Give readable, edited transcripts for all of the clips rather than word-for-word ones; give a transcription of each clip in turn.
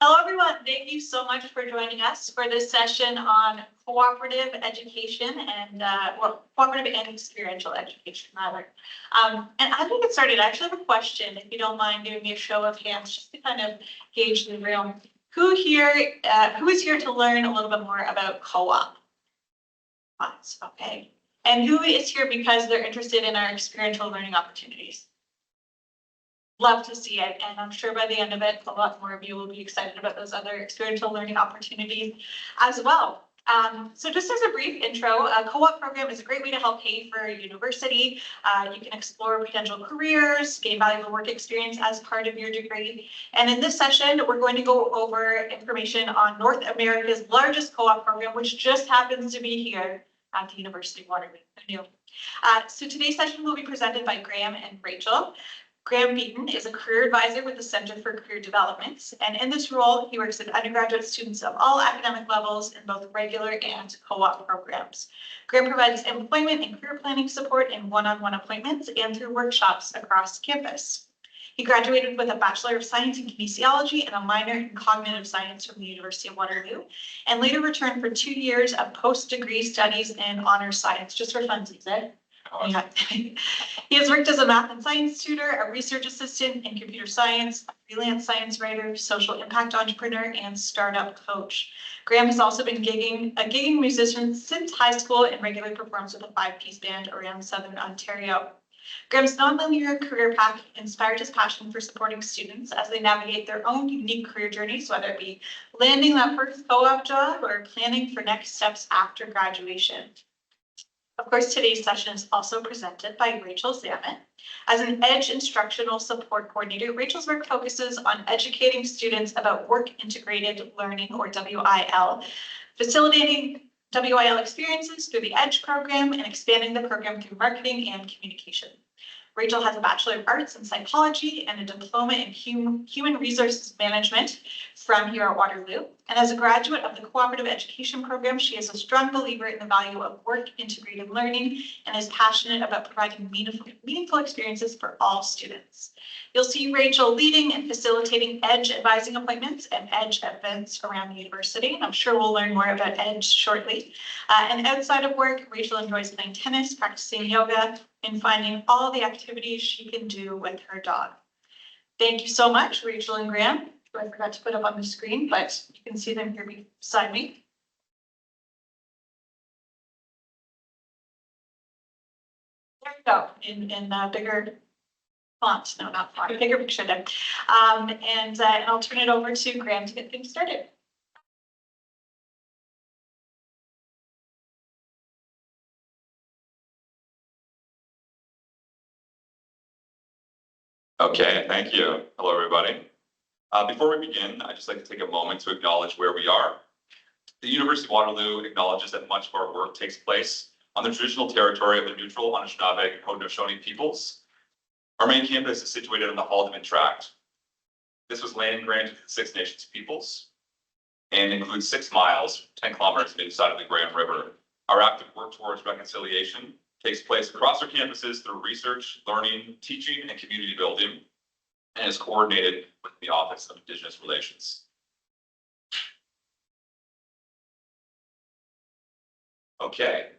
Hello, everyone. Thank you so much for joining us for this session on cooperative education and cooperative and experiential education, rather. And as we get started, I actually have a question, if you don't mind giving me a show of hands, just to kind of gauge the room. Who is here to learn a little bit more about co-op? Okay. And who is here because they're interested in our experiential learning opportunities? Love to see it, and I'm sure by the end of it, a lot more of you will be excited about those other experiential learning opportunities as well. So just as a brief intro, a co-op program is a great way to help pay for university. You can explore potential careers, gain valuable work experience as part of your degree. And in this session, we're going to go over information on North America's largest co-op program, which just happens to be here at the University of Waterloo. So today's session will be presented by Graham and Rachel. Graham Beaton is a career advisor with the Center for Career Development, and in this role, he works with undergraduate students of all academic levels in both regular and co-op programs. Graham provides employment and career planning support in one-on-one appointments and through workshops across campus. He graduated with a Bachelor of Science in Kinesiology and a minor in Cognitive Science from the University of Waterloo, and later returned for 2 years of post-degree studies in honors science, just for funsies, eh? Yeah. He has worked as a math and science tutor, a research assistant in computer science, a freelance science writer, social impact entrepreneur, and startup coach. Graham has also been a gigging musician since high school and regularly performs with a 5-piece band around Southern Ontario. Graham's nonlinear career path inspired his passion for supporting students as they navigate their own unique career journeys, whether it be landing that first co-op job or planning for next steps after graduation. Of course, today's session is also presented by Rachel Zammit. As an EDGE Instructional Support Coordinator, Rachel's work focuses on educating students about work-integrated learning, or WIL, facilitating WIL experiences through the EDGE program and expanding the program through marketing and communication. Rachel has a Bachelor of Arts in Psychology and a Diploma in Human Resources Management from here at Waterloo. And as a graduate of the Cooperative Education Program, she is a strong believer in the value of work-integrated learning and is passionate about providing meaningful experiences for all students. You'll see Rachel leading and facilitating EDGE advising appointments and EDGE events around the university. And I'm sure we'll learn more about EDGE shortly. And outside of work, Rachel enjoys playing tennis, practicing yoga, and finding all the activities she can do with her dog. Thank you so much, Rachel and Graham, who I forgot to put up on the screen, but you can see them here beside me. There you go, in bigger font. No, not font, bigger picture there. And I'll turn it over to Graham to get things started. Okay, thank you. Hello, everybody. Before we begin, I'd just like to take a moment to acknowledge where we are. The University of Waterloo acknowledges that much of our work takes place on the traditional territory of the neutral Anishinaabe and Haudenosaunee peoples. Our main campus is situated on the Haldeman Tract. This was land granted to the Six Nations peoples and includes 6 miles, 10 kilometers inside of the Grand River. Our active work towards reconciliation takes place across our campuses through research, learning, teaching, and community building, and is coordinated with the Office of Indigenous Relations. Okay.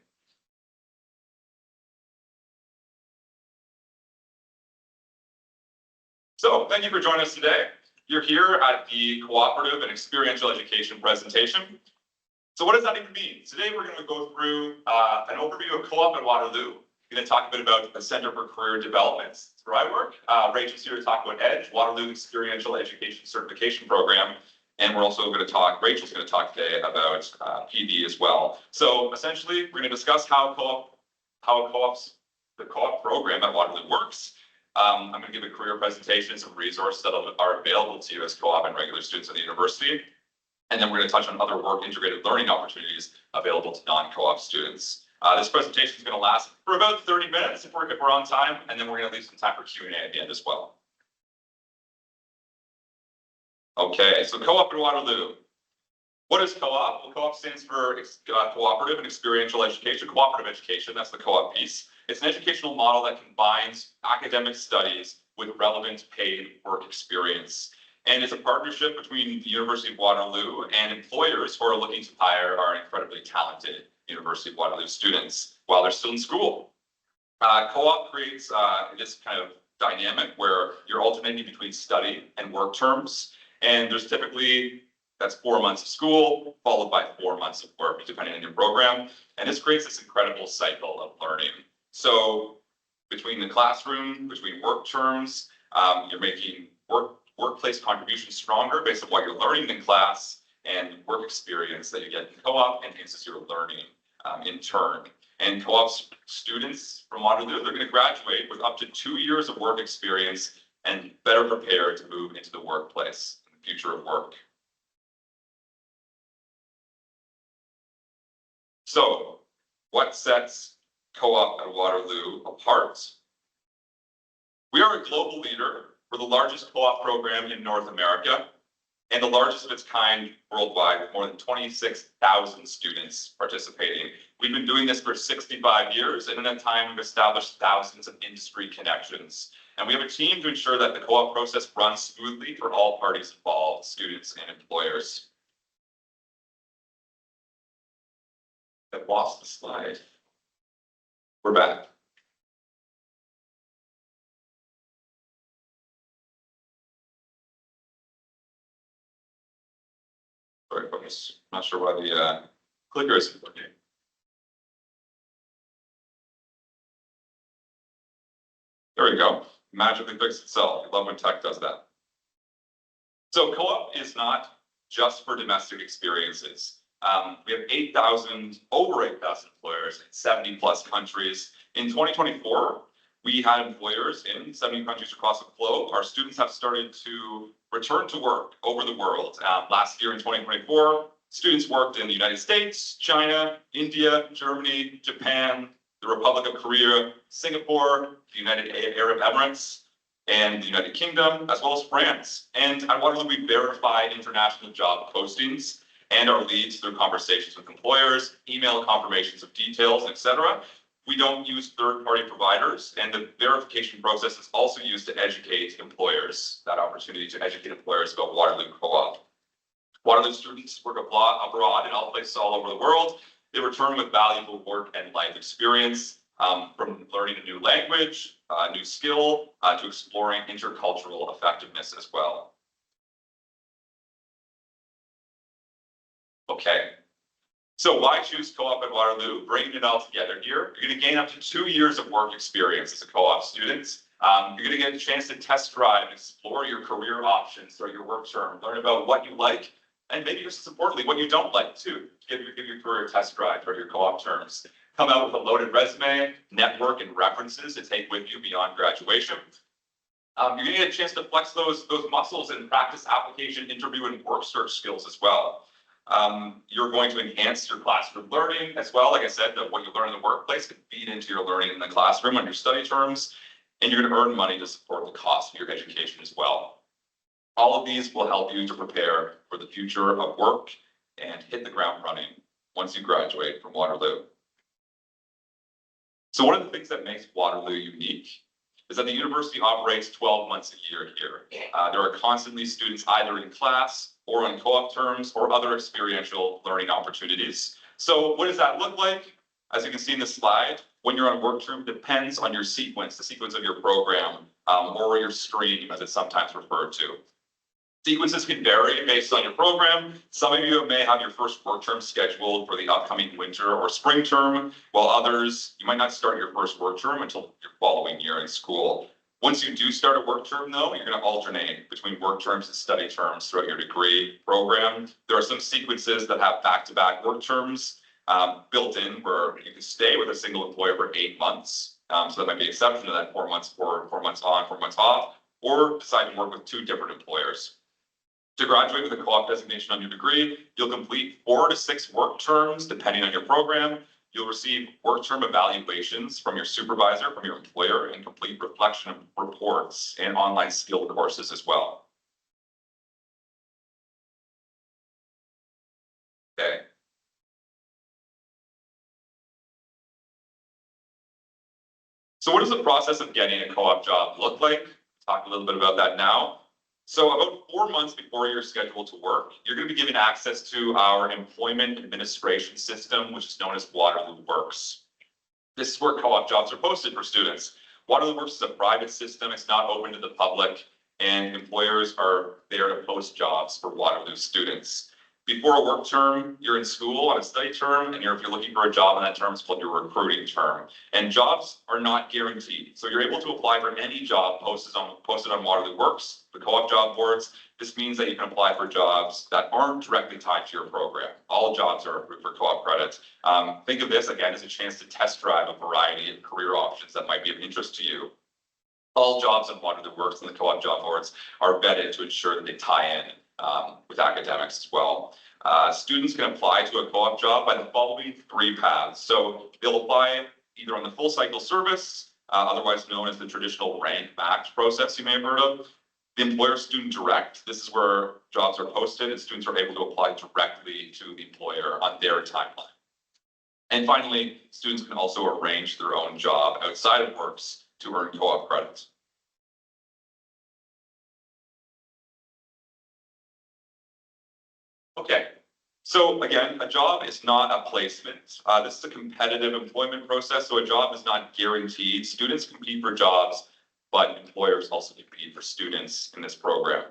So thank you for joining us today. You're here at the Cooperative and Experiential Education presentation. So what does that even mean? Today we're going to go through an overview of Co-op at Waterloo. We're going to talk a bit about the Center for Career Development. That's where I work. Rachel's here to talk about EDGE, Waterloo Experiential Education Certification Program. And we're also going to talk, Rachel's going to talk today about PD as well. So essentially, we're going to discuss how the co-op program at Waterloo works. I'm going to give a career presentation, some resources that are available to you as co-op and regular students at the university. And then we're going to touch on other work-integrated learning opportunities available to non-co-op students. This presentation is going to last for about 30 minutes if we're on time, and then we're going to leave some time for Q&A at the end as well. Okay, so Co-op at Waterloo. What is co-op? Well, co-op stands for Cooperative and Experiential Education. Cooperative education, that's the co-op piece. It's an educational model that combines academic studies with relevant paid work experience. And it's a partnership between the University of Waterloo and employers who are looking to hire our incredibly talented University of Waterloo students while they're still in school. Co-op creates this kind of dynamic where you're alternating between study and work terms. And there's typically, that's 4 months of school, followed by 4 months of work, depending on your program. And this creates this incredible cycle of learning. So between the classroom, between work terms, you're making workplace contributions stronger based on what you're learning in class, and work experience that you get in co-op enhances your learning in turn. And co-op students from Waterloo, they're going to graduate with up to 2 years of work experience and better prepared to move into the workplace in the future of work. So, what sets co-op at Waterloo apart? We are a global leader. We're the largest co-op program in North America and the largest of its kind worldwide, with more than 26,000 students participating. We've been doing this for 65 years, and in that time, we've established thousands of industry connections. And we have a team to ensure that the co-op process runs smoothly for all parties involved, students and employers. I've lost the slide. We're back. Sorry, folks. Not sure why the clicker isn't working. There we go. Magically fixed itself. I love when tech does that. So co-op is not just for domestic experiences. We have over 8,000 employers in 70 plus countries. In 2024, we had employers in 70 countries across the globe. Our students have started to return to work over the world. Last year in 2024, students worked in the United States, China, India, Germany, Japan, the Republic of Korea, Singapore, the United Arab Emirates, and the United Kingdom, as well as France. And at Waterloo, we verify international job postings and our leads through conversations with employers, email confirmations of details, etc. We don't use third-party providers, and the verification process is also used to educate employers, that opportunity to educate employers about Waterloo Co-op. Waterloo students work abroad in all places all over the world. They return with valuable work and life experience, from learning a new language, a new skill, to exploring intercultural effectiveness as well. Okay. So why choose co-op at Waterloo? Bringing it all together here, you're going to gain up to 2 years of work experience as a co-op student. You're going to get a chance to test drive and explore your career options throughout your work term, learn about what you like, and maybe just as importantly, what you don't like too. Give your career a test drive throughout your co-op terms. Come out with a loaded resume, network, and references to take with you beyond graduation. You're going to get a chance to flex those muscles and practice application, interview, and work search skills as well. You're going to enhance your classroom learning as well. Like I said, what you learn in the workplace can feed into your learning in the classroom on your study terms, and you're going to earn money to support the cost of your education as well. All of these will help you to prepare for the future of work and hit the ground running once you graduate from Waterloo. So one of the things that makes Waterloo unique is that the university operates 12 months a year here. There are constantly students either in class or on co-op terms or other experiential learning opportunities. So what does that look like? As you can see in the slide, when you're on work term depends on your sequence, the sequence of your program, or your stream as it's sometimes referred to. Sequences can vary based on your program. Some of you may have your first work term scheduled for the upcoming winter or spring term, while others, you might not start your first work term until your following year in school. Once you do start a work term though, you're going to alternate between work terms and study terms throughout your degree program. There are some sequences that have back-to-back work terms built in where you can stay with a single employer for 8 months. So that might be an exception to that 4 months on, 4 months off, or decide to work with 2 different employers. To graduate with a co-op designation on your degree, you'll complete 4 to 6 work terms, depending on your program. You'll receive work term evaluations from your supervisor, from your employer, and complete reflection reports and online skill courses as well. Okay. So what does the process of getting a co-op job look like? Talk a little bit about that now. So about 4 months before you're scheduled to work, you're going to be given access to our employment administration system, which is known as Waterloo Works. This is where co-op jobs are posted for students. Waterloo Works is a private system. It's not open to the public, and employers are there to post jobs for Waterloo students. Before a work term, you're in school on a study term, and if you're looking for a job on that term, it's called your recruiting term. And jobs are not guaranteed. So you're able to apply for any job posted on Waterloo Works, the co-op job boards. This means that you can apply for jobs that aren't directly tied to your program. All jobs are approved for co-op credit. Think of this again as a chance to test drive a variety of career options that might be of interest to you. All jobs on Waterloo Works and the co-op job boards are vetted to ensure that they tie in with academics as well. Students can apply to a co-op job by the following 3 paths. So they'll apply either on the full cycle service, otherwise known as the traditional rank match process you may have heard of. The employer student direct, this is where jobs are posted and students are able to apply directly to the employer on their timeline. And finally, students can also arrange their own job outside of Works to earn co-op credits. Okay, so again, a job is not a placement. This is a competitive employment process, so a job is not guaranteed. Students compete for jobs, but employers also compete for students in this program.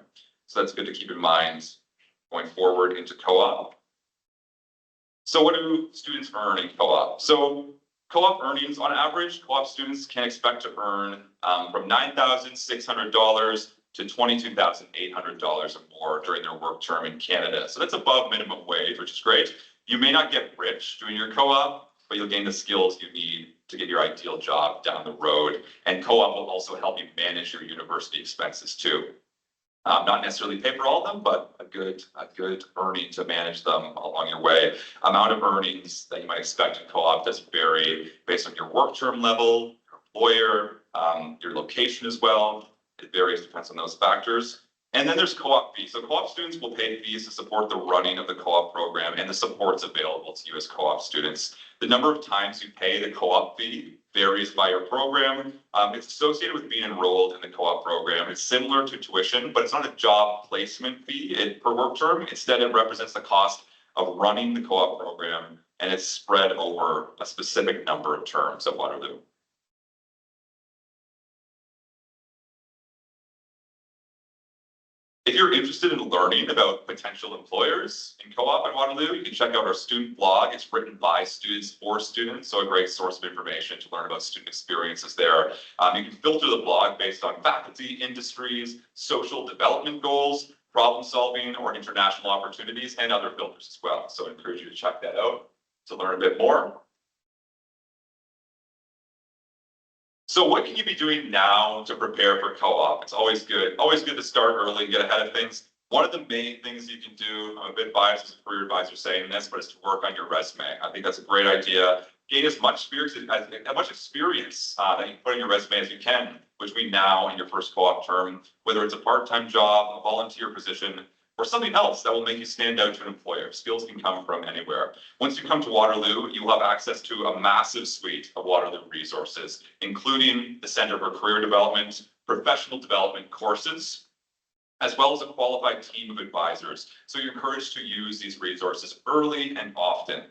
So that's good to keep in mind going forward into co-op. So what do students earn in co-op? So co-op earnings, on average, co-op students can expect to earn from $9,600 to $22,800 or more during their work term in Canada. So that's above minimum wage, which is great. You may not get rich doing your co-op, but you'll gain the skills you need to get your ideal job down the road. And co-op will also help you manage your university expenses too. Not necessarily pay for all of them, but a good earning to manage them along your way. Amount of earnings that you might expect in co-op does vary based on your work term level, your employer, your location as well. It varies, depends on those factors. And then there's co-op fees. So co-op students will pay fees to support the running of the co-op program and the supports available to you as co-op students. The number of times you pay the co-op fee varies by your program. It's associated with being enrolled in the co-op program. It's similar to tuition, but it's not a job placement fee per work term. Instead, it represents the cost of running the co-op program, and it's spread over a specific number of terms at Waterloo. If you're interested in learning about potential employers in co-op at Waterloo, you can check out our student blog. It's written by students for students, so a great source of information to learn about student experiences there. You can filter the blog based on faculty, industries, social development goals, problem solving, or international opportunities, and other filters as well. So I encourage you to check that out to learn a bit more. So what can you be doing now to prepare for co-op? It's always good to start early and get ahead of things. One of the main things you can do, I'm a bit biased as a career advisor saying this, but it's to work on your resume. I think that's a great idea. Gain as much experience that you put in your resume as you can between now and your first co-op term, whether it's a part-time job, a volunteer position, or something else that will make you stand out to an employer. Skills can come from anywhere. Once you come to Waterloo, you will have access to a massive suite of Waterloo resources, including the Center for Career Development, professional development courses, as well as a qualified team of advisors. So you're encouraged to use these resources early and often.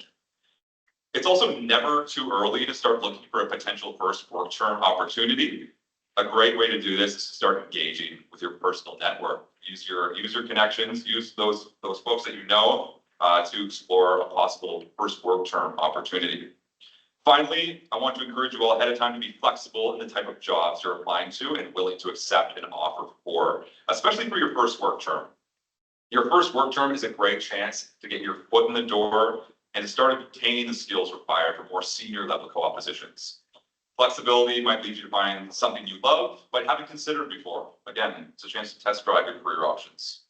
It's also never too early to start looking for a potential first work term opportunity. A great way to do this is to start engaging with your personal network. Use your connections, use those folks that you know to explore a possible first work term opportunity. Finally, I want to encourage you all ahead of time to be flexible in the type of jobs you're applying to and willing to accept an offer for, especially for your first work term. Your first work term is a great chance to get your foot in the door and to start obtaining the skills required for more senior level co-op positions. Flexibility might lead you to find something you love, but haven't considered before. Again, it's a chance to test drive your career options.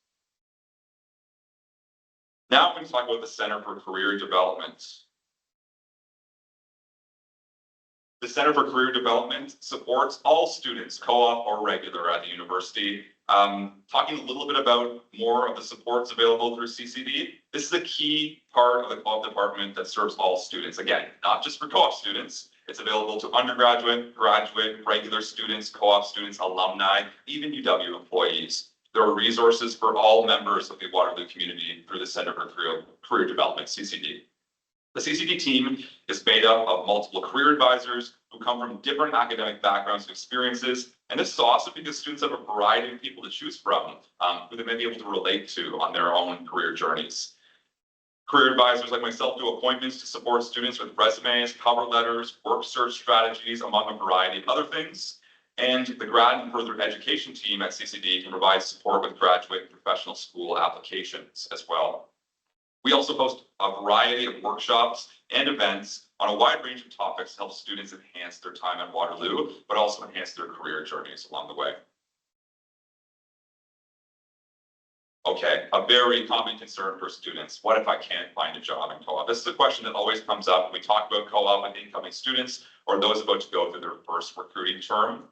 Now I'm going to talk about the Center for Career Development. The Center for Career Development supports all students, co-op or regular at the university. Talking a little bit about more of the supports available through CCD. This is a key part of the co-op department that serves all students. Again, not just for co-op students. It's available to undergraduate, graduate, regular students, co-op students, alumni, even UW employees. There are resources for all members of the Waterloo community through the Center for Career Development, CCD. The CCD team is made up of multiple career advisors who come from different academic backgrounds and experiences. And this is awesome because students have a variety of people to choose from who they may be able to relate to on their own career journeys. Career advisors like myself do appointments to support students with resumes, cover letters, work search strategies, among a variety of other things. And the grad and further education team at CCD can provide support with graduate and professional school applications as well. We also host a variety of workshops and events on a wide range of topics to help students enhance their time at Waterloo, but also enhance their career journeys along the way. Okay, a very common concern for students. What if I can't find a job in co-op? This is a question that always comes up when we talk about co-op with incoming students or those about to go through their first recruiting term.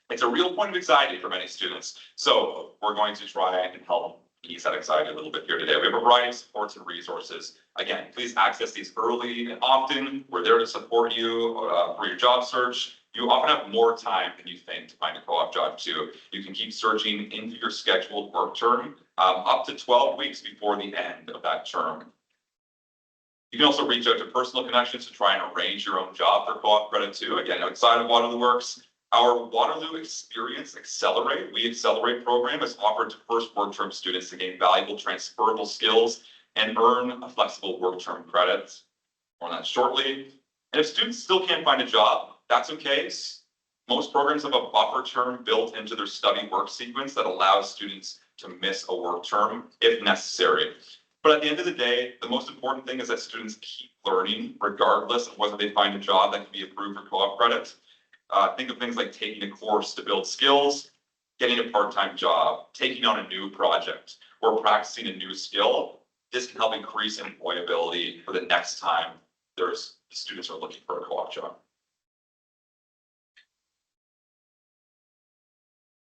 It's a real point of anxiety for many students. So we're going to try and help ease that anxiety a little bit here today. We have a variety of supports and resources. Again, please access these early and often. We're there to support you for your job search. You often have more time than you think to find a co-op job too. You can keep searching into your scheduled work term up to 12 weeks before the end of that term. You can also reach out to personal connections to try and arrange your own job for co-op credit too. Again, outside of Waterloo Works, our Waterloo Experience Accelerate, We Accelerate program is offered to first work term students to gain valuable transferable skills and earn a flexible work term credit. More on that shortly. And if students still can't find a job, that's okay. Most programs have a buffer term built into their study work sequence that allows students to miss a work term if necessary. But at the end of the day, the most important thing is that students keep learning regardless of whether they find a job that can be approved for co-op credit. Think of things like taking a course to build skills, getting a part-time job, taking on a new project, or practicing a new skill. This can help increase employability for the next time students are looking for a co-op job.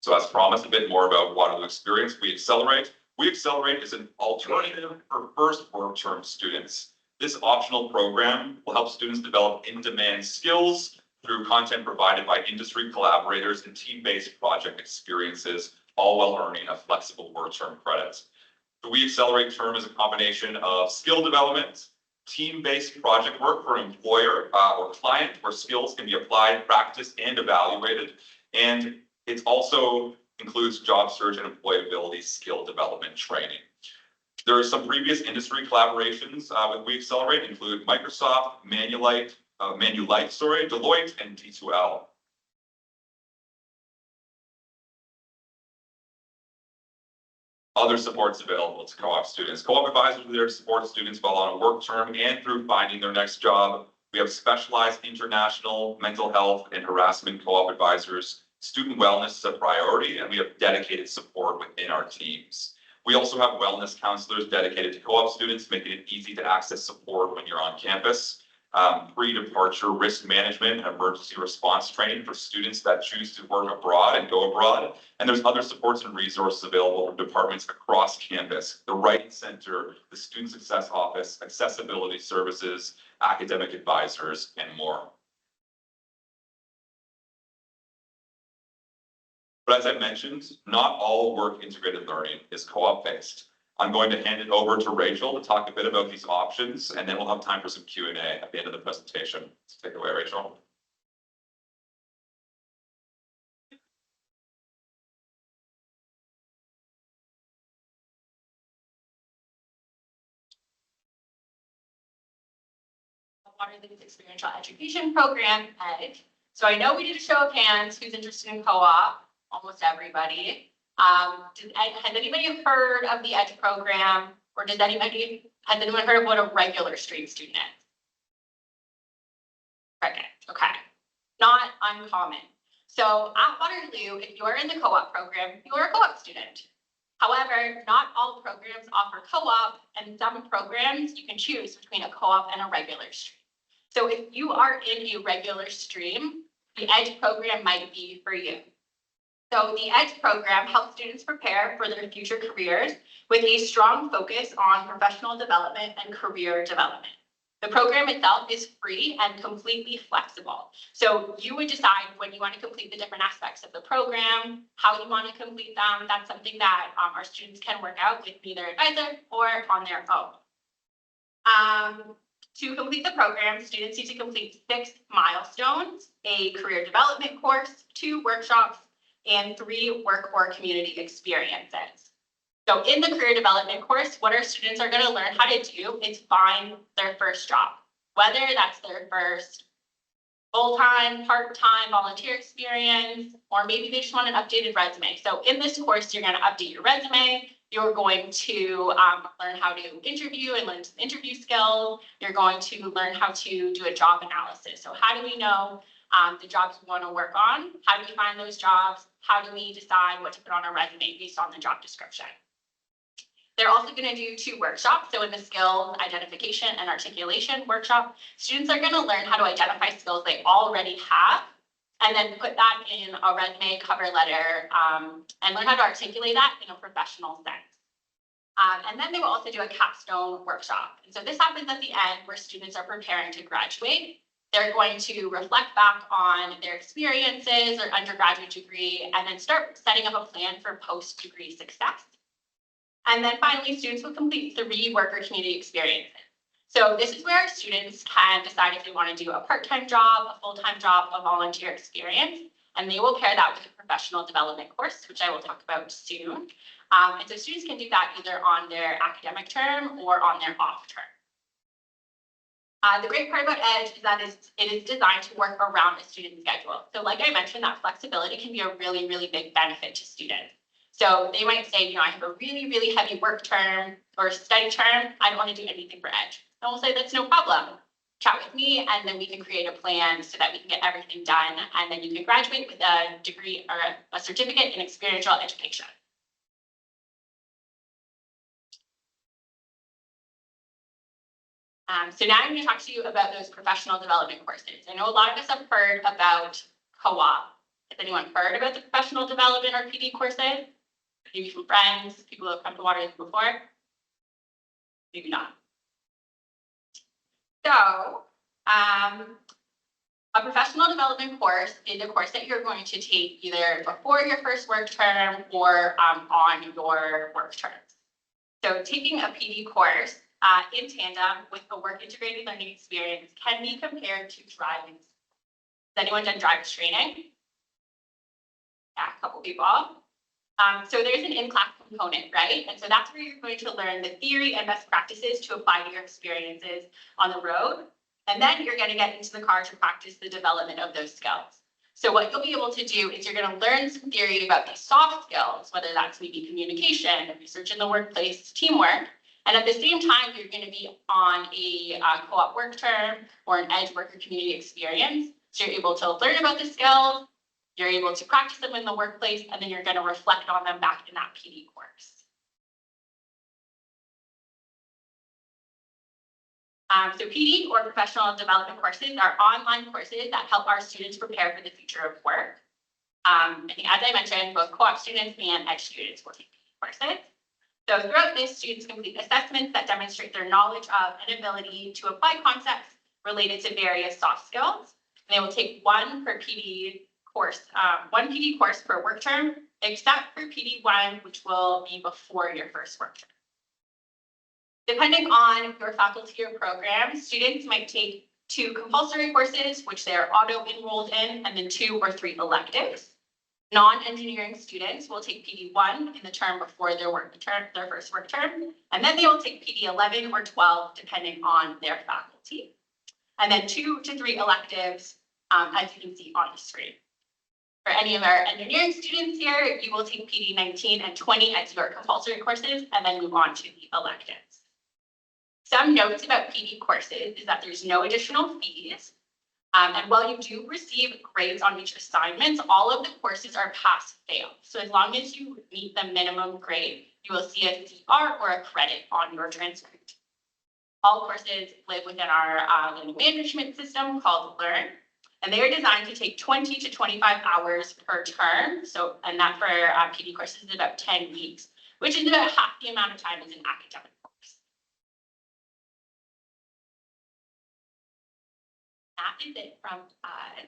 So as promised, a bit more about Waterloo Experience, We Accelerate. We Accelerate is an alternative for first work term students. This optional program will help students develop in-demand skills through content provided by industry collaborators and team-based project experiences, all while earning a flexible work term credit. The We Accelerate term is a combination of skill development, team-based project work for an employer or client where skills can be applied, practiced, and evaluated. And it also includes job search and employability skill development training. There are some previous industry collaborations with We Accelerate, include Microsoft, Manulife, Deloitte, and D2L. Other supports available to co-op students. Co-op advisors are there to support students while on a work term and through finding their next job. We have specialized international mental health and harassment co-op advisors. Student wellness is a priority, and we have dedicated support within our teams. We also have wellness counselors dedicated to co-op students, making it easy to access support when you're on campus. Pre-departure risk management and emergency response training for students that choose to work abroad and go abroad. And there's other supports and resources available from departments across campus, the Writing Center, the Student Success Office, accessibility services, academic advisors, and more. But as I mentioned, not all work integrated learning is co-op based. I'm going to hand it over to Rachel to talk a bit about these options, and then we'll have time for some Q&A at the end of the presentation. So take it away, Rachel. Waterloo's Experiential Education Program, ED. So I know we did a show of hands who's interested in co-op, almost everybody. Has anybody heard of the ED program, or has anyone heard of what a regular stream student is? Okay, not uncommon. So at Waterloo, if you're in the co-op program, you're a co-op student. However, not all programs offer co-op, and some programs you can choose between a co-op and a regular stream. So if you are in a regular stream, the ED program might be for you. So the ED program helps students prepare for their future careers with a strong focus on professional development and career development. The program itself is free and completely flexible. So you would decide when you want to complete the different aspects of the program, how you want to complete them. That's something that our students can work out with either advisor or on their own. To complete the program, students need to complete 6 milestones, a career development course, 2 workshops, and 3 work or community experiences. So in the career development course, what our students are going to learn how to do is find their first job, whether that's their first full-time, part-time volunteer experience, or maybe they just want an updated resume. So in this course, you're going to update your resume. You're going to learn how to interview and learn some interview skills. You're going to learn how to do a job analysis. So how do we know the jobs we want to work on? How do we find those jobs? How do we decide what to put on our resume based on the job description? They're also going to do 2 workshops. So in the skills identification and articulation workshop, students are going to learn how to identify skills they already have and then put that in a resume, cover letter, and learn how to articulate that in a professional sense. And then they will also do a capstone workshop. And so this happens at the end where students are preparing to graduate. They're going to reflect back on their experiences or undergraduate degree and then start setting up a plan for post-degree success. And then finally, students will complete 3 work or community experiences. So this is where our students can decide if they want to do a part-time job, a full-time job, a volunteer experience, and they will pair that with a professional development course, which I will talk about soon. And so students can do that either on their academic term or on their off term. The great part about EDGE is that it is designed to work around a student's schedule. So like I mentioned, that flexibility can be a really, really big benefit to students. So they might say, you know, I have a really, really heavy work term or study term. I don't want to do anything for EDGE. And we'll say, that's no problem. Chat with me, and then we can create a plan so that we can get everything done. And then you can graduate with a degree or a certificate in experiential education. So now I'm going to talk to you about those professional development courses. I know a lot of us have heard about co-op. Has anyone heard about the professional development or PD courses? Maybe from friends, people who have come to Waterloo before? Maybe not. So, a professional development course is a course that you're going to take either before your first work term or on your work terms. So taking a PD course in tandem with a work integrated learning experience can be compared to driving. Has anyone done driver's training? Yeah, a couple people. So there's an in-class component, right? And so that's where you're going to learn the theory and best practices to apply to your experiences on the road. And then you're going to get into the car to practice the development of those skills. So what you'll be able to do is you're going to learn some theory about these soft skills, whether that's maybe communication, research in the workplace, teamwork. And at the same time, you're going to be on a co-op work term or an EDGE worker community experience. So you're able to learn about the skills, you're able to practice them in the workplace, and then you're going to reflect on them back in that PD course. So PD or professional development courses are online courses that help our students prepare for the future of work. I think, as I mentioned, both co-op students and EDGE students will take PD courses. So throughout this, students complete assessments that demonstrate their knowledge of and ability to apply concepts related to various soft skills. And they will take one PD course per work term, except for PD1, which will be before your first work term. Depending on your faculty or program, students might take 2 compulsory courses, which they're auto-enrolled in, and then 2 or 3 electives. Non-engineering students will take PD1 in the term before their first work term, and then they will take PD11 or 12, depending on their faculty. And then 2 to 3 electives, as you can see on the screen. For any of our engineering students here, you will take PD 19 and 20 as your compulsory courses, and then move on to the electives. Some notes about PD courses is that there's no additional fees. And while you do receive grades on each assignment, all of the courses are pass-fail. So as long as you meet the minimum grade, you will see a CR or a credit on your transcript. All courses live within our learning management system called Learn. And they are designed to take 20 to 25 hours per term. So, and that for PD courses is about 10 weeks, which is about half the amount of time as an academic course. that is it from us.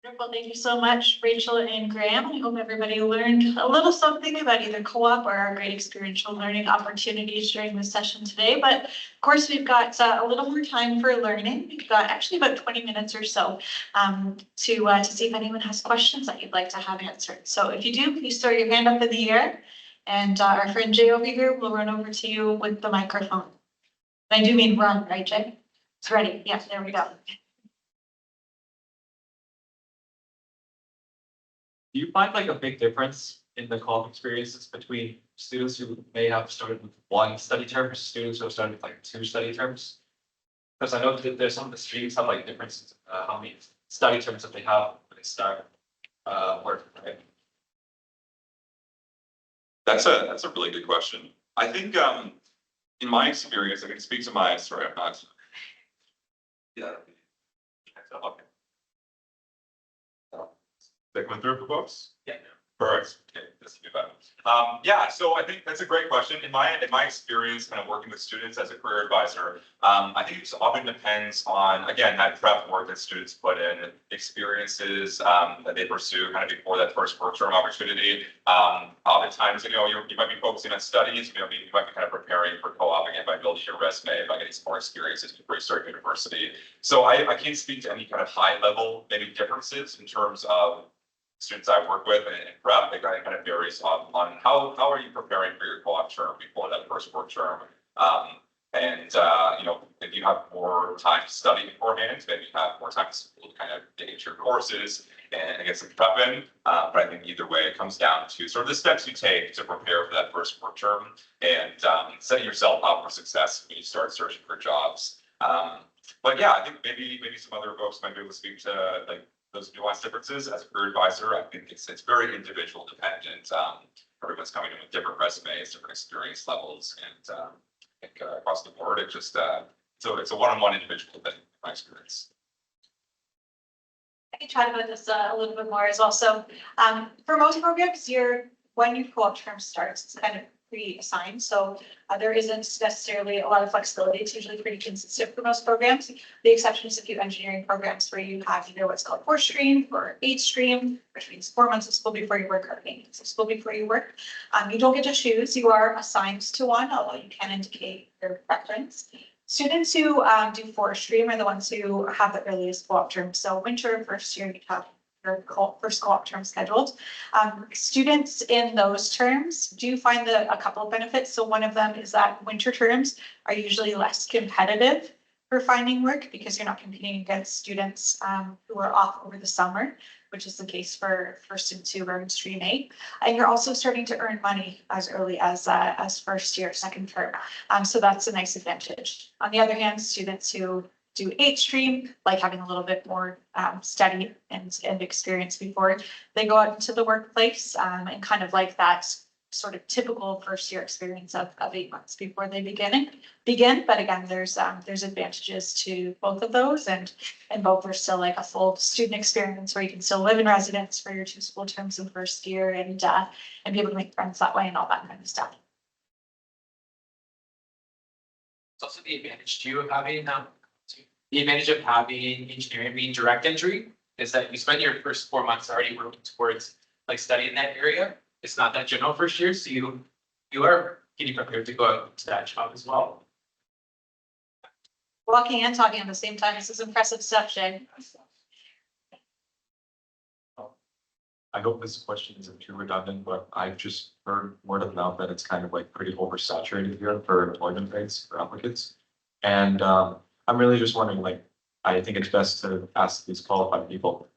Wonderful. Thank you so much, Rachel and Graham. I hope everybody learned a little something about either co-op or our great experiential learning opportunities during this session today. But of course, we've got a little more time for learning. We've got actually about 20 minutes or so to see if anyone has questions that you'd like to have answered. So if you do, please throw your hand up in the air, and our friend Jay over here will run over to you with the microphone. I do mean run, right, Jay? It's ready. Yeah, there we go. Do you find like a big difference in the co-op experiences between students who may have started with one study term versus students who have started with like 2 study terms? Because I know that there's some of the streams have like differences, how many study terms that they have when they start work, right? That's a really good question. I think in my experience, I can speak to my, sorry, I'm not. Yeah. Okay. They went through for books? Yeah. Perfect. Okay, this will be better. Yeah, so I think that's a great question. In my experience, kind of working with students as a career advisor, I think it often depends on, again, that prep work that students put in, experiences that they pursue kind of before that first work term opportunity. Oftentimes, you might be focusing on studies, you might be kind of preparing for co-op again by building your resume, by getting some more experiences before you start university. So I can't speak to any kind of high level maybe differences in terms of students I work with and prep. It kind of varies on how are you preparing for your co-op term before that first work term. If you have more time to study beforehand, maybe you have more time to kind of gauge your courses and get some prep in. But I think either way, it comes down to sort of the steps you take to prepare for that first work term and setting yourself up for success when you start searching for jobs. But yeah, I think maybe some other folks might be able to speak to like those nuanced differences. As a career advisor, I think it's very individual dependent. Everyone's coming in with different resumes, different experience levels, and I think across the board, it just so it's a one-on-one individual thing, in my experience. I can chat about this a little bit more as well. So for most programs, when your co-op term starts, it's kind of pre-assigned. So there isn't necessarily a lot of flexibility. It's usually pretty consistent for most programs. The exception is a few engineering programs where you have either what's called 4 stream or 8 stream, which means 4 months of school before you work or 8 months of school before you work. You don't get to choose. You are assigned to one, although you can indicate your preference. Students who do 4 stream are the ones who have the earliest co-op term. So winter, first year, you have your first co-op term scheduled. Students in those terms do find a couple of benefits. So one of them is that winter terms are usually less competitive for finding work because you're not competing against students who are off over the summer, which is the case for students who are in stream 8. And you're also starting to earn money as early as first year, second term. So that's a nice advantage. On the other hand, students who do 8 stream, like having a little bit more study and experience before they go out into the workplace, and kind of like that sort of typical first year experience of 8 months before they begin. But again, there's advantages to both of those, and both are still like a full student experience where you can still live in residence for your 2 school terms in first year and be able to make friends that way and all that kind of stuff. It's also the advantage too of having the advantage of having engineering being direct entry is that you spend your first 4 months already working towards like studying that area. It's not that general first year, so you are getting prepared to go out to that job as well. Walking and talking at the same time. This is impressive stuff, Jay. I hope this question isn't too redundant, but I've just heard word of mouth that it's kind of like pretty oversaturated here for employment rates for applicants. And I'm really just wondering, like, I think it's best to ask these qualified people,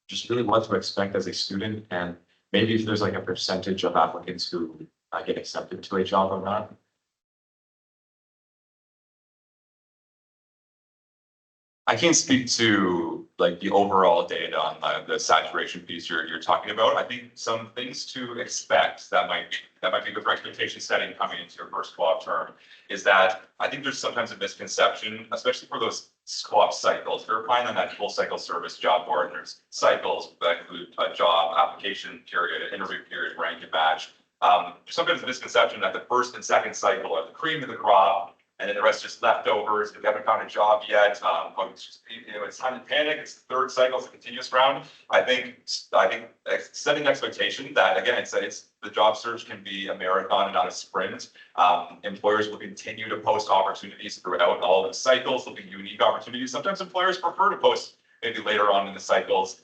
just really what to expect as a student, and maybe if there's like a percentage of applicants who get accepted to a job or not. I can't speak to like the overall data on the saturation piece you're talking about. I think some things to expect that might be good for expectation setting coming into your first co-op term is that I think there's sometimes a misconception, especially for those co-op cycles. If you're applying on that full cycle service job board, there's cycles that include a job application period, interview period, rank and badge. There's sometimes a misconception that the first and second cycle are the cream of the crop, and then the rest just leftovers. If you haven't found a job yet, it's time to panic. It's the third cycle, it's a continuous round. I think setting the expectation that, again, it's the job search can be a marathon and not a sprint. Employers will continue to post opportunities throughout all of the cycles. There'll be unique opportunities. Sometimes employers prefer to post maybe later on in the cycles.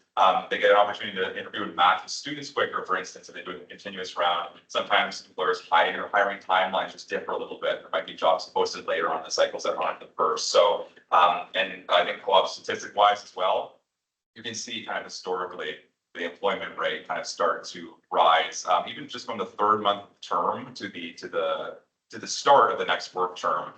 They get an opportunity to interview and match with students quicker, for instance, if they do a continuous round. Sometimes employers hiring timelines just differ a little bit. There might be jobs posted later on in the cycles that aren't the first. So, and I think co-op statistic wise as well, you can see kind of historically the employment rate kind of start to rise, even just from the third month term to the start of the next work term.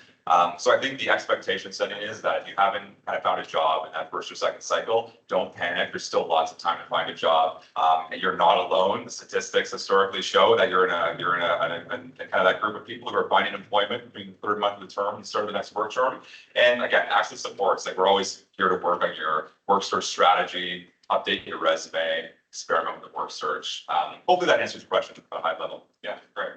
So I think the expectation setting is that if you haven't kind of found a job in that first or second cycle, don't panic. There's still lots of time to find a job, and you're not alone. The statistics historically show that you're in kind of that group of people who are finding employment between the third month of the term and the start of the next work term. And again, access supports. Like, we're always here to work on your work search strategy, update your resume, experiment with the work search. Hopefully that answers your question at a high level. Yeah, great.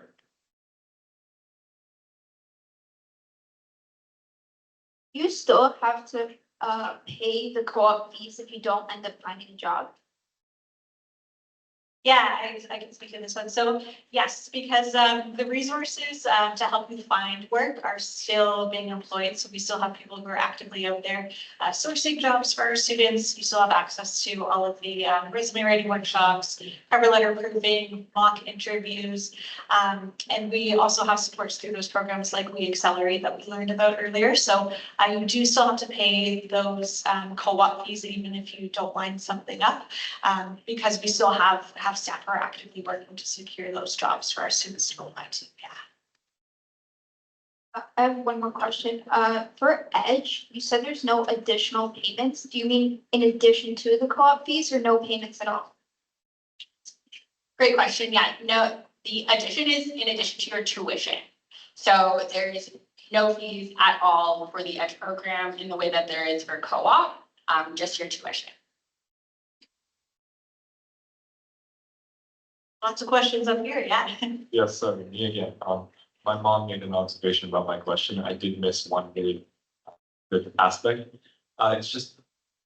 You still have to pay the co-op fees if you don't end up finding a job. Yeah, I can speak to this one. So yes, because the resources to help you find work are still being employed. So we still have people who are actively out there sourcing jobs for our students. You still have access to all of the resume writing workshops, cover letter proofing, mock interviews. And we also have supports through those programs like We Accelerate that we learned about earlier. So you do still have to pay those co-op fees even if you don't line something up, because we still have staff who are actively working to secure those jobs for our students to apply to. Yeah. I have one more question. For Edge, you said there's no additional payments. Do you mean in addition to the co-op fees or no payments at all? Great question. Yeah, no, the addition is in addition to your tuition. So there's no fees at all for the Edge program in the way that there is for co-op, just your tuition. Lots of questions up here, yeah. Yes, sorry, me again. My mom made an observation about my question. I did miss one really good aspect. It's just,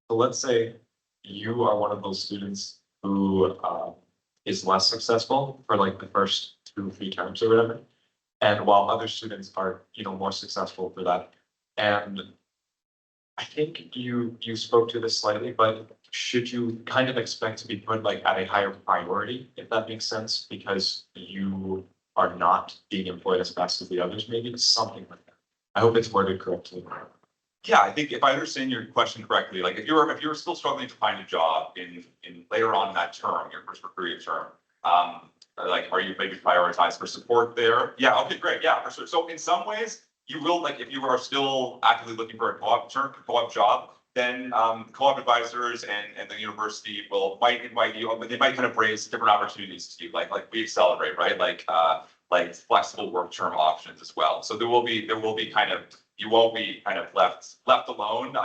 so let's say you are one of those students who is less successful for like the first 2 or 3 terms or whatever. And while other students are, more successful for that. And I think you spoke to this slightly, but should you kind of expect to be put like at a higher priority, if that makes sense, because you are not being employed as fast as the others, maybe something like that. I hope it's worded correctly. Yeah, I think if I understand your question correctly, like if you're still struggling to find a job in later on in that term, your first recruiting term, like, are you maybe prioritized for support there? Yeah, okay, great. Yeah, for sure. So in some ways, you will, like, if you are still actively looking for a co-op job, then co-op advisors and the university might invite you, but they might kind of raise different opportunities to you, like We Accelerate, right? Like flexible work term options as well. So there will be kind of, you won't be kind of left alone.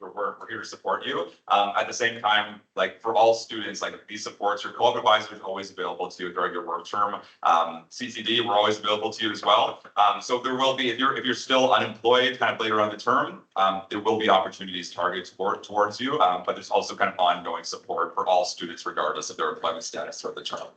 We're here to support you. At the same time, like for all students, like these supports, your co-op advisor is always available to you during your work term. CCD, we're always available to you as well. So there will be, if you're still unemployed kind of later on the term, there will be opportunities targeted towards you. But there's also kind of ongoing support for all students, regardless of their employment status throughout the term.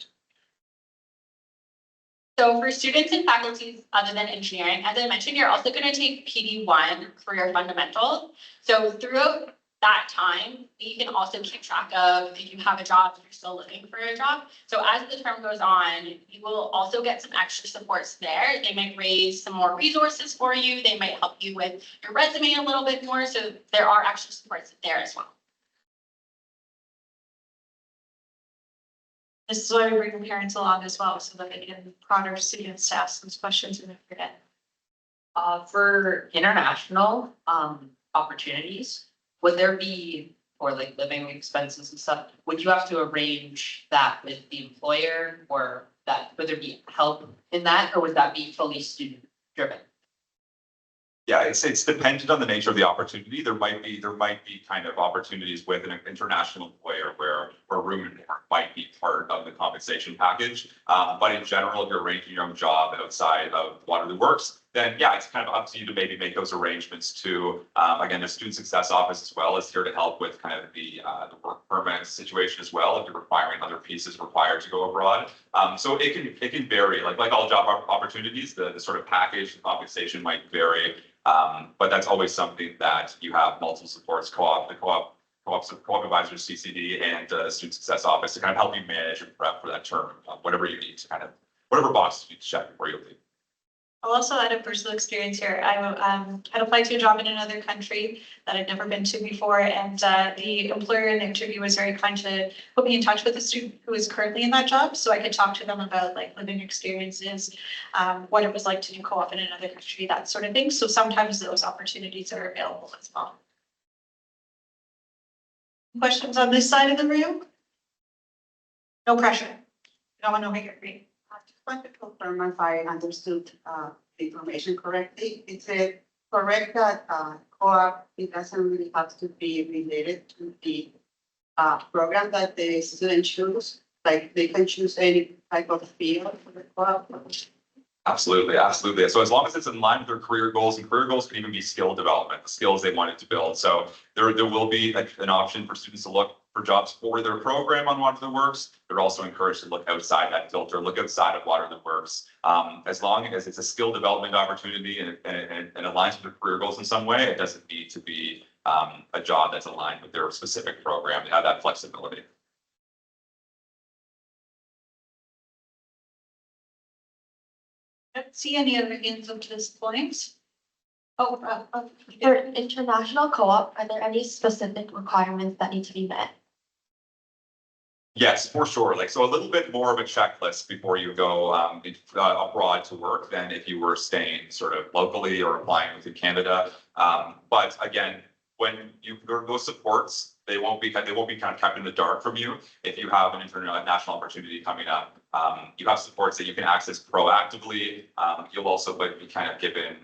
So for students and faculties other than engineering, as I mentioned, you're also going to take PD1 Career Fundamentals. So throughout that time, you can also keep track of if you have a job, if you're still looking for a job. So as the term goes on, you will also get some extra supports there. They might raise some more resources for you. They might help you with your resume a little bit more. So there are extra supports there as well. This is why we bring parents along as well, so that they can prod our students to ask those questions and forget. For international opportunities, would there be, or like living expenses and stuff, would you have to arrange that with the employer, or would there be help in that, or would that be fully student driven? Yeah, it's dependent on the nature of the opportunity. There might be kind of opportunities with an international employer where room and board might be part of the compensation package. But in general, if you're arranging your own job outside of Waterloo Works, then yeah, it's kind of up to you to maybe make those arrangements to, again, the student success office as well is here to help with kind of the work permit situation as well, if you're requiring other pieces required to go abroad. So it can vary, like all job opportunities, the sort of package, the compensation might vary. But that's always something that you have multiple supports, co-op advisors, CCD, and student success office to kind of help you manage and prep for that term, whatever you need to kind of, whatever boxes you need to check before you leave. I'll also add a personal experience here. I had applied to a job in another country that I'd never been to before, and the employer in the interview was very kind to put me in touch with a student who is currently in that job, so I could talk to them about like living experiences, what it was like to do co-op in another country, that sort of thing. So sometimes those opportunities are available as well. Questions on this side of the room? No pressure. No one over here. Great. I just want to confirm if I understood the information correctly. Is it correct that co-op, it doesn't really have to be related to the program that the student choose? Like they can choose any type of field for the co-op? Absolutely, absolutely. So as long as it's in line with their career goals, and career goals can even be skill development, the skills they wanted to build. So there will be an option for students to look for jobs for their program on Waterloo Works. They're also encouraged to look outside that filter, look outside of Waterloo Works. As long as it's a skill development opportunity and aligns with their career goals in some way, it doesn't need to be a job that's aligned with their specific program. They have that flexibility. I don't see any other hands up to this point. Oh, For international co-op, are there any specific requirements that need to be met? Yes, for sure. Like, so a little bit more of a checklist before you go abroad to work than if you were staying sort of locally or applying within Canada. But again, when you those supports, they won't be kind of kept in the dark from you. If you have an international opportunity coming up, you have supports that you can access proactively. You'll also be kind of given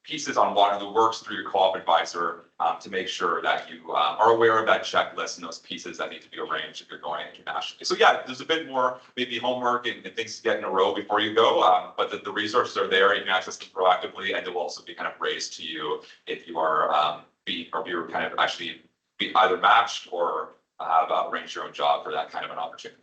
pieces on Waterloo Works through your co-op advisor to make sure that you are aware of that checklist and those pieces that need to be arranged if you're going internationally. So yeah, there's a bit more maybe homework and things to get in a row before you go, but the resources are there. You can access them proactively, and they'll also be kind of raised to you if you are if you're kind of actually be either matched or have arranged your own job for that kind of an opportunity.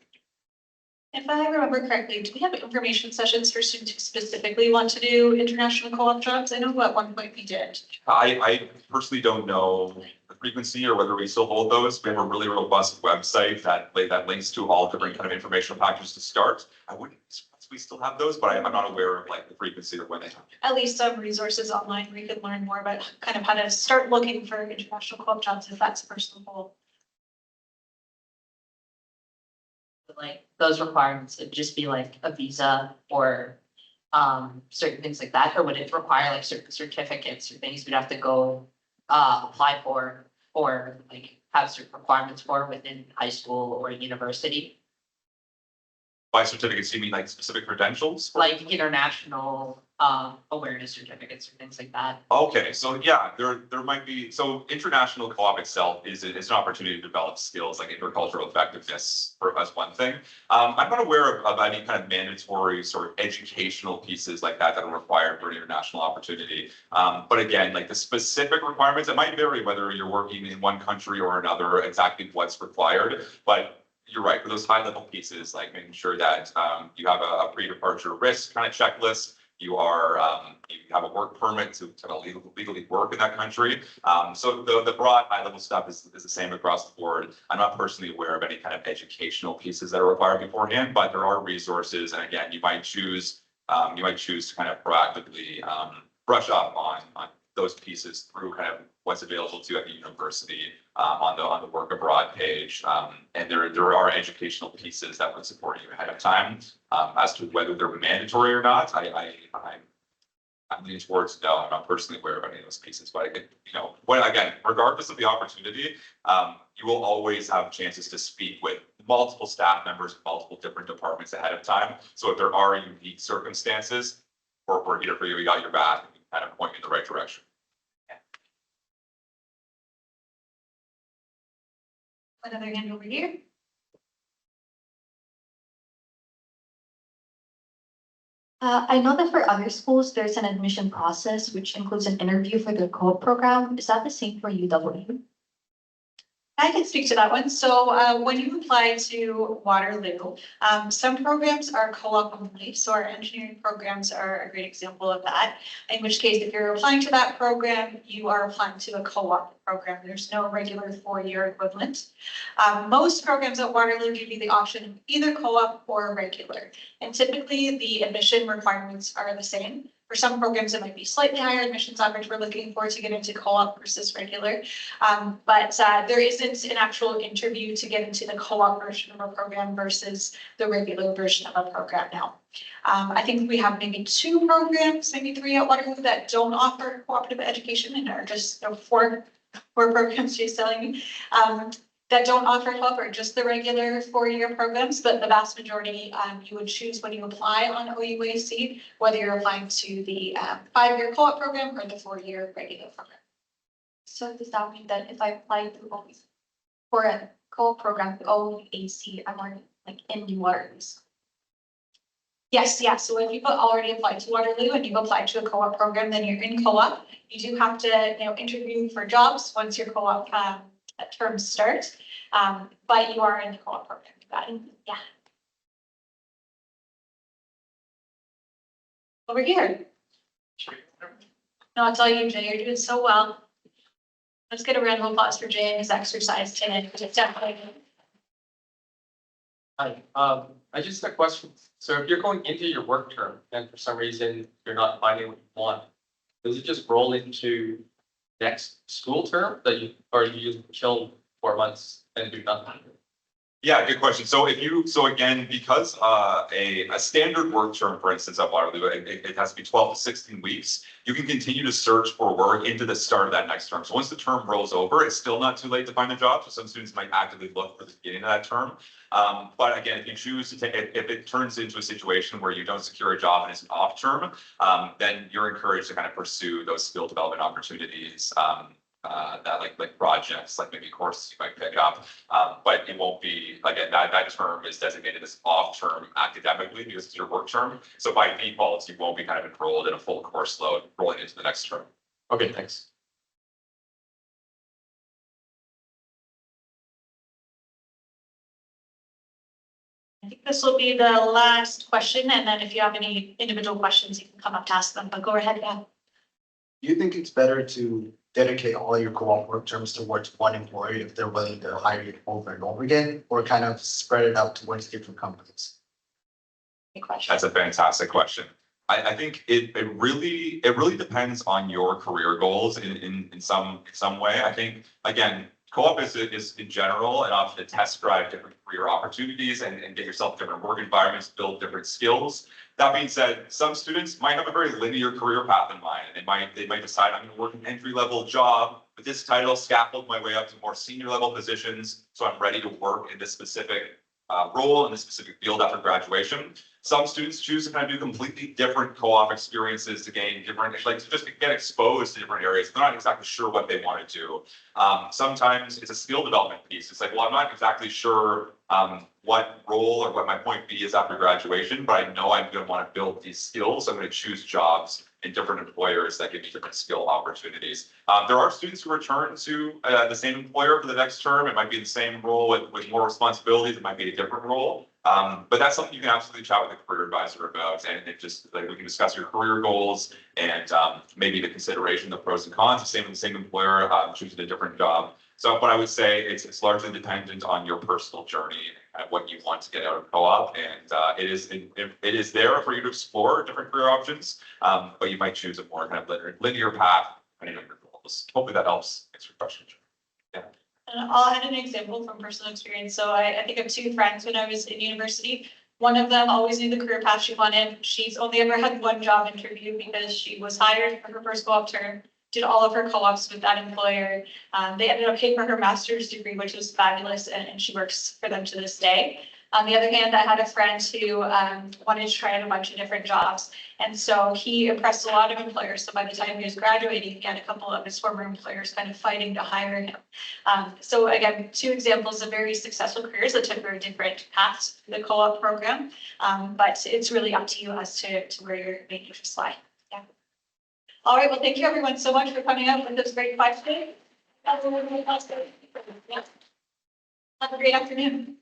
if I remember correctly, do we have information sessions for students who specifically want to do international co-op jobs? I know at one point we did. I personally don't know the frequency or whether we still hold those. We have a really robust website that links to all different kind of informational packages to start. I wouldn't, we still have those, but I'm not aware of like the frequency or when they happen. At least some resources online where you can learn more about kind of how to start looking for international co-op jobs if that's a personal goal. Like those requirements, it'd just be like a visa or certain things like that, or would it require like certain certificates or things we'd have to go apply for or like have certain requirements for within high school or university? By certificates, you mean like specific credentials? Like international awareness certificates or things like that. Okay, so yeah, there might be, so international co-op itself is an opportunity to develop skills like intercultural effectiveness as one thing. I'm not aware of any kind of mandatory sort of educational pieces like that are required for an international opportunity. But again, like the specific requirements, it might vary whether you're working in one country or another, exactly what's required. But you're right, for those high level pieces, like making sure that you have a pre-departure risk kind of checklist. You have a work permit to legally work in that country. So the broad high level stuff is the same across the board. I'm not personally aware of any kind of educational pieces that are required beforehand, but there are resources. And again, you might choose to kind of proactively brush up on those pieces through kind of what's available to you at the university on the work abroad page. And there are educational pieces that would support you ahead of time. As to whether they're mandatory or not, I'm leaning towards no. I'm not personally aware of any of those pieces, but I could, again, regardless of the opportunity, you will always have chances to speak with multiple staff members, multiple different departments ahead of time. So if there are unique circumstances, we're here for you. We got your back. kind of point you in the right direction. Another hand over here. I know that for other schools, there's an admission process which includes an interview for the co-op program. Is that the same for UW? I can speak to that one. So when you apply to Waterloo, some programs are co-op only. So our engineering programs are a great example of that. In which case, if you're applying to that program, you are applying to a co-op program. There's no regular 4-year equivalent. Most programs at Waterloo give you the option of either co-op or regular. And typically the admission requirements are the same. For some programs, it might be slightly higher admissions average we're looking for to get into co-op versus regular. But there isn't an actual interview to get into the co-op version of a program versus the regular version of a program now. I think we have maybe 2 programs, maybe 3 at Waterloo that don't offer cooperative education and are just 4 programs she's telling me. That don't offer co-op or just the regular 4-year programs, but the vast majority you would choose when you apply on OUAC, whether you're applying to the 5-year co-op program or the 4-year regular program. So does that mean that if I apply through for a co-op program through OUAC, I'm already like in Waterloo? Yes, yeah. So if you've already applied to Waterloo and you've applied to a co-op program, then you're in co-op. You do have to, interview for jobs once your co-op terms start, but you are in the co-op program. Got it? Yeah. Over here. No, I'll tell you, Jay, you're doing so well. Let's get a round of applause for Jay and his exercise today. It's definitely. Hi, I just had a question. So if you're going into your work term and for some reason you're not finding what you want, does it just roll into next school term that you, or you just chill 4 months and do nothing? Yeah, good question. So again, because a standard work term, for instance, at Waterloo, it has to be 12 to 16 weeks. You can continue to search for work into the start of that next term. So once the term rolls over, it's still not too late to find a job. So some students might actively look for the beginning of that term. But again, if you choose to take it, if it turns into a situation where you don't secure a job and it's an off term, then you're encouraged to kind of pursue those skill development opportunities. That like projects, like maybe courses you might pick up, but it won't be, again, that term is designated as off term academically because it's your work term. So by default, you won't be kind of enrolled in a full course load rolling into the next term. Okay, thanks. I think this will be the last question, and then if you have any individual questions, you can come up to ask them, but go ahead, yeah. Do you think it's better to dedicate all your co-op work terms towards one employer if they're willing to hire you over and over again, or kind of spread it out towards different companies? Good question. That's a fantastic question. I think it really depends on your career goals in some way. I think, again, co-op is in general and often a test drive different career opportunities and get yourself different work environments, build different skills. That being said, some students might have a very linear career path in mind. They might decide I'm going to work an entry-level job with this title, scaffold my way up to more senior level positions, so I'm ready to work in this specific role in this specific field after graduation. Some students choose to kind of do completely different co-op experiences to gain different, like to just get exposed to different areas. They're not exactly sure what they want to do. Sometimes it's a skill development piece. It's like, well, I'm not exactly sure what role or what my point B is after graduation, but I know I'm going to want to build these skills. So I'm going to choose jobs in different employers that give me different skill opportunities. There are students who return to the same employer for the next term. It might be the same role with more responsibilities. It might be a different role. But that's something you can absolutely chat with a career advisor about, and it just like we can discuss your career goals and maybe the consideration, the pros and cons of staying with the same employer, choosing a different job. So what I would say it's largely dependent on your personal journey and what you want to get out of co-op, and it is there for you to explore different career options, but you might choose a more kind of linear path depending on your goals. Hopefully that helps answer your question. Yeah. And I'll add an example from personal experience. So I think of 2 friends when I was in university. One of them always knew the career path she wanted. She's only ever had one job interview because she was hired for her first co-op term, did all of her co-ops with that employer. They ended up paying for her master's degree, which was fabulous, and she works for them to this day. On the other hand, I had a friend who wanted to try out a bunch of different jobs. And so he impressed a lot of employers. So by the time he was graduating, he had a couple of his former employers kind of fighting to hire him. So again, two examples of very successful careers that took very different paths through the co-op program. But it's really up to you as to where your main interests lie. Yeah. All right, well, thank you everyone so much for coming up with this great question. Have a great afternoon.